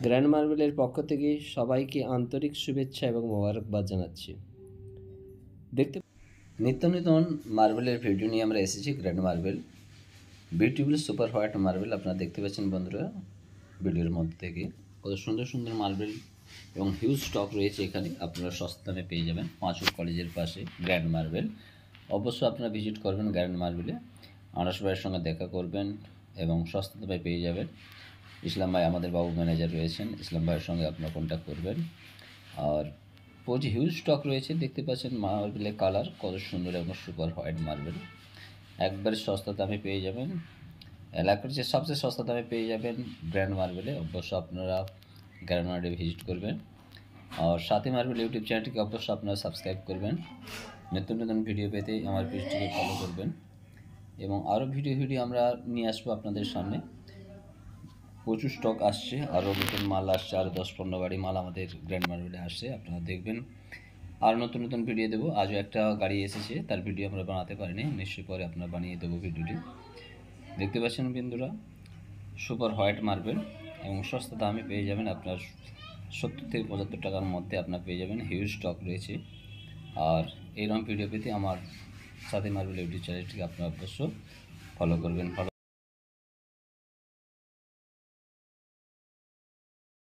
Grand মার্বেলের পক্ষ থেকে সবাইকে আন্তরিক শুভেচ্ছা এবং মোবারকবাদ জানাচ্ছি। দেখতে নিত্য নতুন মার্বেলের ভিডিও নিয়ে আমরা এসেছি। Grand marble beautiful super white marble আপনারা দেখতে পাচ্ছেন বন্ধুরা ভিডিওর মধ্যে থেকে কত সুন্দর সুন্দর মার্বেল এবং হিউজ স্টক রয়েছে এখানে। আপনারা সস্তা দামে পেয়ে যাবেন। পাঁচুর কলেজের পাশে গ্র্যান্ড মার্বেল, অবশ্যই আপনারা ভিজিট করবেন গ্র্যান্ড মার্বেলে। আনাস ভাইয়ের সঙ্গে দেখা করবেন এবং সস্তা দামে পেয়ে যাবেন। ইসলাম ভাই আমাদের বাবু ম্যানেজার রয়েছেন, ইসলাম ভাইয়ের সঙ্গে আপনারা কন্ট্যাক্ট করবেন। আর প্রচুর হিউজ স্টক রয়েছে, দেখতে পাচ্ছেন মার্বেলের কালার কত সুন্দর এবং সুপার হোয়াইট মার্বেল একবারে সস্তা দামে পেয়ে যাবেন। এলাকার যে সবচেয়ে সস্তা দামে পেয়ে যাবেন গ্র্যান্ড মার্বেলে। অবশ্যই আপনারা গ্র্যান্ড মার্বেলে ভিজিট করবেন। আর সাথী মার্বেল ইউটিউব চ্যানেলটিকে অবশ্যই আপনারা সাবস্ক্রাইব করবেন। নতুন নতুন ভিডিও পেতে আমার পেজটিকে ফলো করবেন এবং আরও ভিডিও আমরা নিয়ে আসবো আপনাদের সামনে। প্রচুর স্টক আসছে, আরও নতুন মাল আসছে, আরও 10-15 গাড়ি মাল আমাদের গ্র্যান্ড মার্বেলে আসছে। আপনারা দেখবেন আর নতুন নতুন ভিডিও দেবো। আজও একটা গাড়ি এসেছে, তার ভিডিও আমরা বানাতে পারিনি, নিশ্চয়ই পরে আপনারা বানিয়ে দেবো ভিডিওটি। দেখতে পাচ্ছেন বন্ধুরা সুপার হোয়াইট মার্বেল এবং সস্তা দামে পেয়ে যাবেন। আপনার 70 থেকে 75 টাকার মধ্যে আপনার পেয়ে যাবেন। হিউজ স্টক রয়েছে। আর এইরকম ভিডিও পেতে আমার সাথী মার্বেল ইউটিউব চ্যানেলটিকে আপনারা অবশ্যই ফলো করবেন।